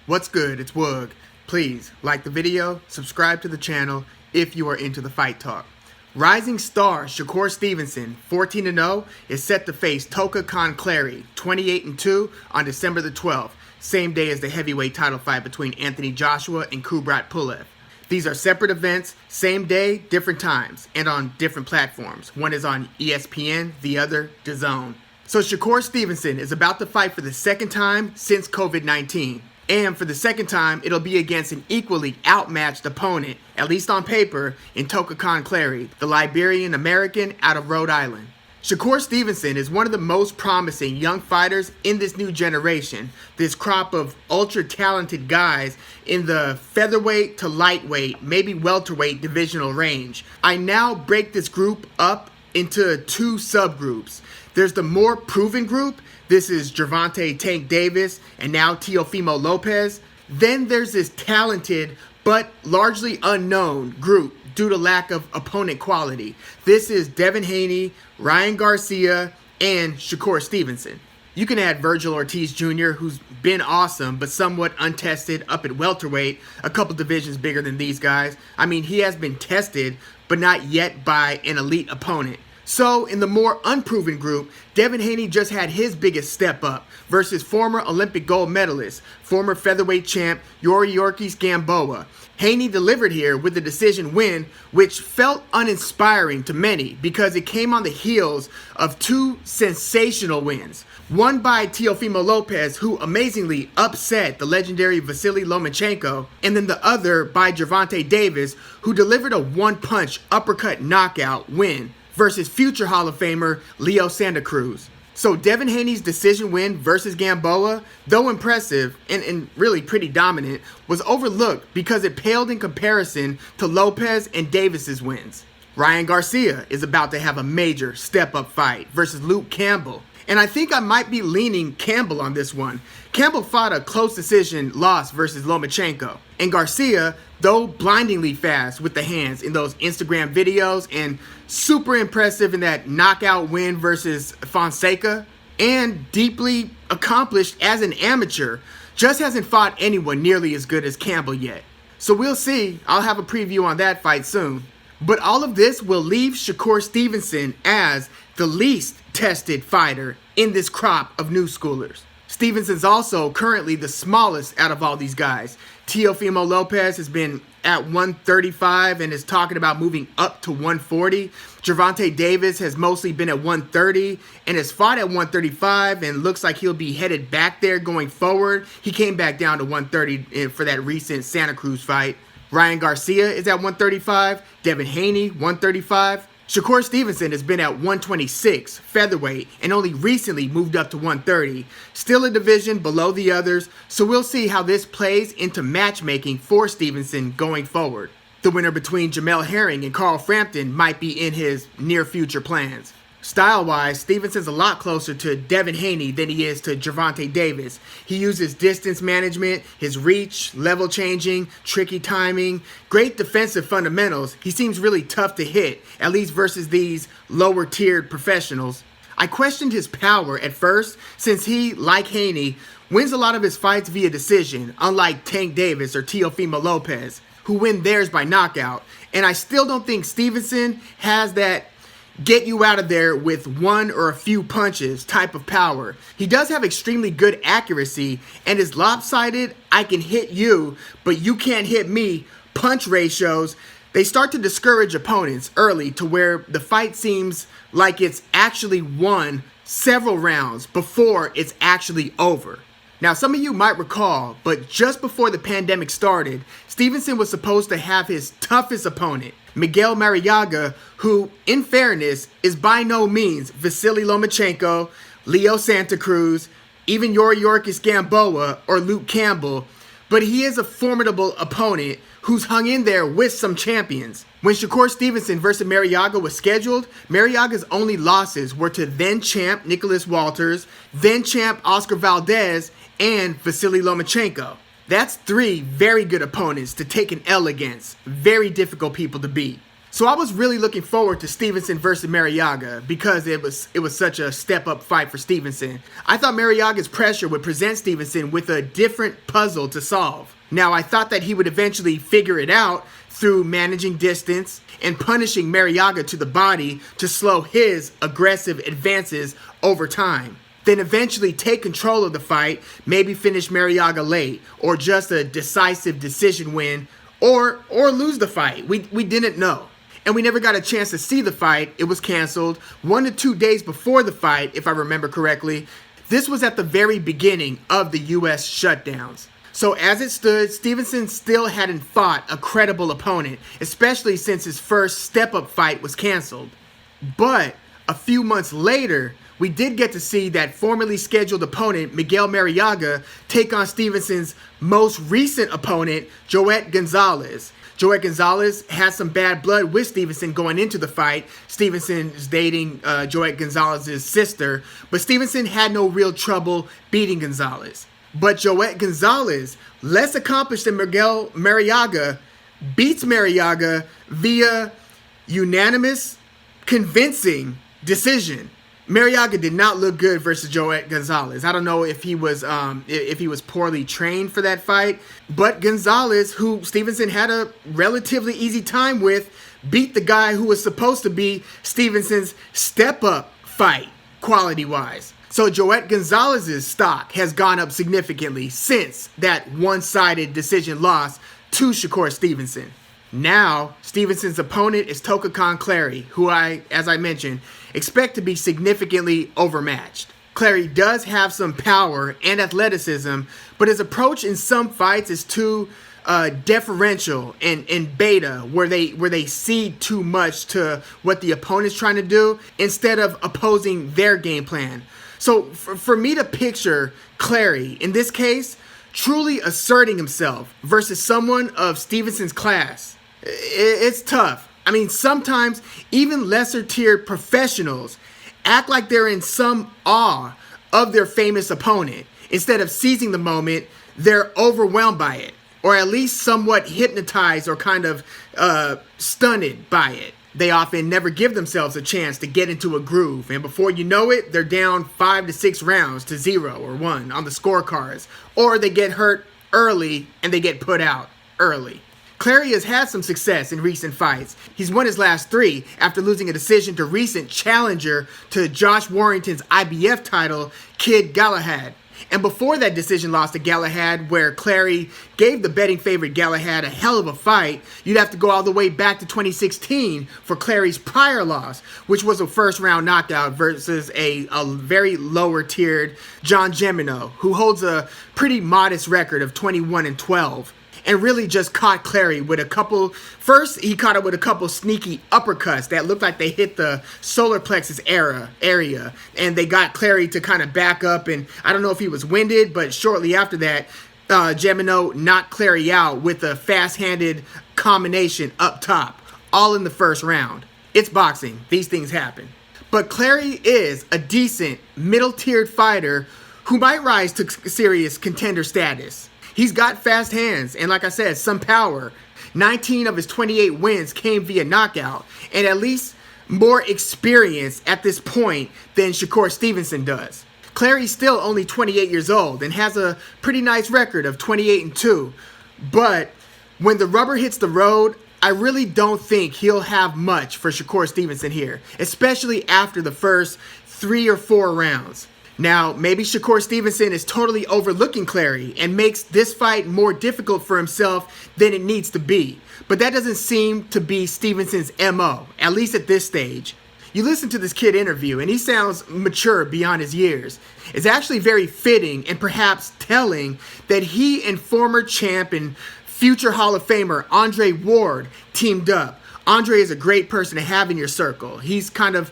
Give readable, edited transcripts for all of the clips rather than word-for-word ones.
What's good? It's Woog. Please like the video, subscribe to the channel if you are into the fight talk. Rising star Shakur Stevenson, 14-0, is set to face Toka Kahn Clary, 28-2, on December the 12th, same day as the heavyweight title fight between Anthony Joshua and Kubrat Pulev. These are separate events, same day, different times, and on different platforms. One is on ESPN, the other, DAZN. So Shakur Stevenson is about to fight for the second time since COVID-19. And for the second time, it'll be against an equally outmatched opponent, at least on paper, in Toka Kahn Clary, the Liberian-American out of Rhode Island. Shakur Stevenson is one of the most promising young fighters in this new generation, this crop of ultra-talented guys in the featherweight to lightweight, maybe welterweight divisional range. I now break this group up into two subgroups. There's the more proven group. This is Gervonta Davis and now Teofimo Lopez. Then there's this talented but largely unknown group due to lack of opponent quality. This is Devin Haney, Ryan Garcia, and Shakur Stevenson. You can add Virgil Ortiz Jr., who's been awesome but somewhat untested up at welterweight, a couple divisions bigger than these guys. I mean, he has been tested but not yet by an elite opponent. So, in the more unproven group, Devin Haney just had his biggest step up versus former Olympic gold medalist, former featherweight champ Yuriorkis Gamboa. Haney delivered here with a decision win, which felt uninspiring to many because it came on the heels of two sensational wins. One by Teofimo Lopez, who amazingly upset the legendary Vasily Lomachenko, and then the other by Gervonta Davis, who delivered a one-punch uppercut knockout win versus future Hall of Famer Leo Santa Cruz. So Devin Haney's decision win versus Gamboa, though impressive and really pretty dominant, was overlooked because it paled in comparison to Lopez and Davis's wins. Ryan Garcia is about to have a major step-up fight versus Luke Campbell. And I think I might be leaning Campbell on this one. Campbell fought a close decision loss versus Lomachenko. And Garcia, though blindingly fast with the hands in those Instagram videos and super impressive in that knockout win versus Fonseca, and deeply accomplished as an amateur, just hasn't fought anyone nearly as good as Campbell yet. So we'll see. I'll have a preview on that fight soon. But all of this will leave Shakur Stevenson as the least tested fighter in this crop of new schoolers. Stevenson's also currently the smallest out of all these guys. Teofimo Lopez has been at 135 and is talking about moving up to 140. Gervonta Davis has mostly been at 130 and has fought at 135 and looks like he'll be headed back there going forward. He came back down to 130 for that recent Santa Cruz fight. Ryan Garcia is at 135, Devin Haney 135. Shakur Stevenson has been at 126 featherweight and only recently moved up to 130. Still a division below the others, so we'll see how this plays into matchmaking for Stevenson going forward. The winner between Jamel Herring and Carl Frampton might be in his near future plans. Style-wise, Stevenson's a lot closer to Devin Haney than he is to Gervonta Davis. He uses distance management, his reach, level changing, tricky timing, great defensive fundamentals. He seems really tough to hit, at least versus these lower-tiered professionals. I questioned his power at first, since he, like Haney, wins a lot of his fights via decision, unlike Tank Davis or Teofimo Lopez, who win theirs by knockout. And I still don't think Stevenson has that get you out of there with one or a few punches type of power. He does have extremely good accuracy and is lopsided, I can hit you, but you can't hit me, punch ratios. They start to discourage opponents early to where the fight seems like it's actually won several rounds before it's actually over. Now, some of you might recall, but just before the pandemic started, Stevenson was supposed to have his toughest opponent, Miguel Marriaga, who, in fairness, is by no means Vasily Lomachenko, Leo Santa Cruz, even Yuriorkis Gamboa, or Luke Campbell, but he is a formidable opponent who's hung in there with some champions. When Shakur Stevenson versus Marriaga was scheduled, Marriaga's only losses were to then-champ Nicholas Walters, then-champ Oscar Valdez, and Vasily Lomachenko. That's three very good opponents to take an L against. Very difficult people to beat. So I was really looking forward to Stevenson versus Marriaga because it was such a step-up fight for Stevenson. I thought Marriaga's pressure would present Stevenson with a different puzzle to solve. Now, I thought that he would eventually figure it out through managing distance and punishing Marriaga to the body to slow his aggressive advances over time. Then eventually take control of the fight, maybe finish Marriaga late, or just a decisive decision win, or lose the fight. We didn't know. And we never got a chance to see the fight. It was canceled 1 to 2 days before the fight, if I remember correctly. This was at the very beginning of the US shutdowns. So as it stood, Stevenson still hadn't fought a credible opponent, especially since his first step-up fight was canceled. But a few months later, we did get to see that formerly scheduled opponent, Miguel Marriaga, take on Stevenson's most recent opponent, Joet Gonzalez. Joet Gonzalez had some bad blood with Stevenson going into the fight. Stevenson is dating Joet Gonzalez's sister, but Stevenson had no real trouble beating Gonzalez. But Joet Gonzalez, less accomplished than Miguel Marriaga, beats Marriaga via unanimous, convincing decision. Marriaga did not look good versus Joet Gonzalez. I don't know if he was poorly trained for that fight, but Gonzalez, who Stevenson had a relatively easy time with, beat the guy who was supposed to be Stevenson's step-up fight, quality-wise. So Joet Gonzalez's stock has gone up significantly since that one-sided decision loss to Shakur Stevenson. Now, Stevenson's opponent is Toka Kahn Clary, who as I mentioned, expect to be significantly overmatched. Clary does have some power and athleticism, but his approach in some fights is too deferential and beta, where they cede too much to what the opponent's trying to do instead of opposing their game plan. So for me to picture Clary, in this case, truly asserting himself versus someone of Stevenson's class, it's tough. I mean, sometimes even lesser tiered professionals act like they're in some awe of their famous opponent. Instead of seizing the moment, they're overwhelmed by it, or at least somewhat hypnotized or kind of stunned by it. They often never give themselves a chance to get into a groove, and before you know it, they're down 5 to 6 rounds to 0 or 1 on the scorecards, or they get hurt early and they get put out early. Clary has had some success in recent fights. He's won his last 3 after losing a decision to recent challenger to Josh Warrington's IBF title, Kid Galahad. And before that decision loss to Galahad, where Clary gave the betting favorite Galahad a hell of a fight, you'd have to go all the way back to 2016 for Clary's prior loss, which was a first-round knockout versus a very lower-tiered John Gemino, who holds a pretty modest record of 21-12. And really just caught Clary with a couple. First, he caught it with a couple sneaky uppercuts that looked like they hit the solar plexus area, and they got Clary to kind of back up. And I don't know if he was winded, but shortly after that, Gemino knocked Clary out with a fast-handed combination up top, all in the first round. It's boxing; these things happen. But Clary is a decent middle-tiered fighter who might rise to serious contender status. He's got fast hands and, like I said, some power. 19 of his 28 wins came via knockout, and at least more experience at this point than Shakur Stevenson does. Clary's still only 28 years old and has a pretty nice record of 28-2. But when the rubber hits the road, I really don't think he'll have much for Shakur Stevenson here, especially after the first 3 or 4 rounds. Now, maybe Shakur Stevenson is totally overlooking Clary and makes this fight more difficult for himself than it needs to be. But that doesn't seem to be Stevenson's MO, at least at this stage. You listen to this kid interview and he sounds mature beyond his years. It's actually very fitting and perhaps telling that he and former champ and future Hall of Famer Andre Ward teamed up. Andre is a great person to have in your circle. He's kind of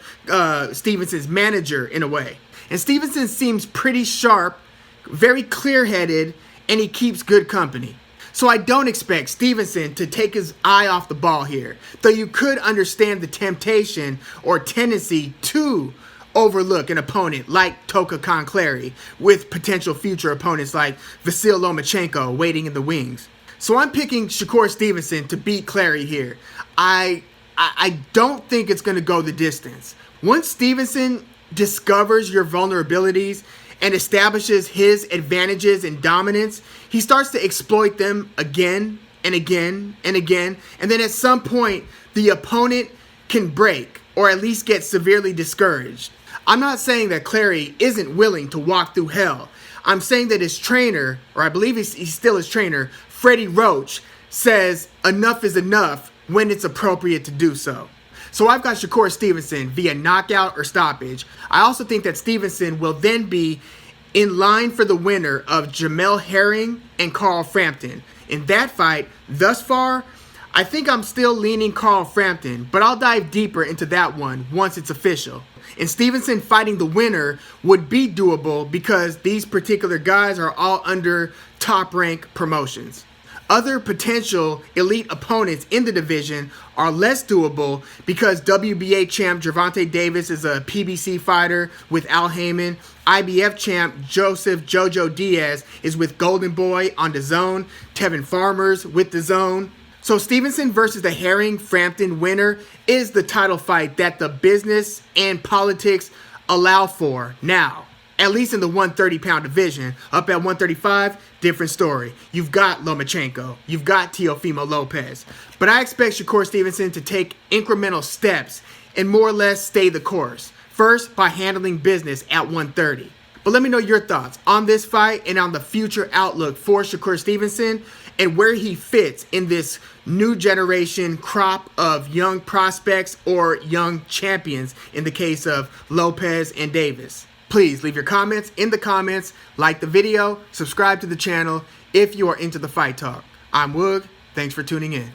Stevenson's manager in a way. And Stevenson seems pretty sharp, very clear-headed, and he keeps good company. So I don't expect Stevenson to take his eye off the ball here, though you could understand the temptation or tendency to overlook an opponent like Toka Kahn Clary, with potential future opponents like Vasyl Lomachenko waiting in the wings. So I'm picking Shakur Stevenson to beat Clary here. I I don't think it's going to go the distance. Once Stevenson discovers your vulnerabilities and establishes his advantages and dominance, he starts to exploit them again and again and again. And then at some point, the opponent can break or at least get severely discouraged. I'm not saying that Clary isn't willing to walk through hell. I'm saying that his trainer, or I believe he's still his trainer, Freddie Roach, says enough is enough when it's appropriate to do so. So I've got Shakur Stevenson via knockout or stoppage. I also think that Stevenson will then be in line for the winner of Jamel Herring and Carl Frampton. In that fight, thus far, I think I'm still leaning Carl Frampton, but I'll dive deeper into that one once it's official. And Stevenson fighting the winner would be doable because these particular guys are all under top rank promotions. Other potential elite opponents in the division are less doable because WBA champ Gervonta Davis is a PBC fighter with Al Heyman. IBF champ Joseph Jojo Diaz is with Golden Boy on DAZN. Tevin Farmer's with DAZN. So Stevenson versus the Herring Frampton winner is the title fight that the business and politics allow for now. At least in the 130-pound division. Up at 135, different story. You've got Lomachenko. You've got Teofimo Lopez. But I expect Shakur Stevenson to take incremental steps and more or less stay the course. First, by handling business at 130. But let me know your thoughts on this fight and on the future outlook for Shakur Stevenson and where he fits in this new generation crop of young prospects or young champions in the case of Lopez and Davis. Please leave your comments in the comments, like the video, subscribe to the channel if you are into the fight talk. I'm Woog. Thanks for tuning in.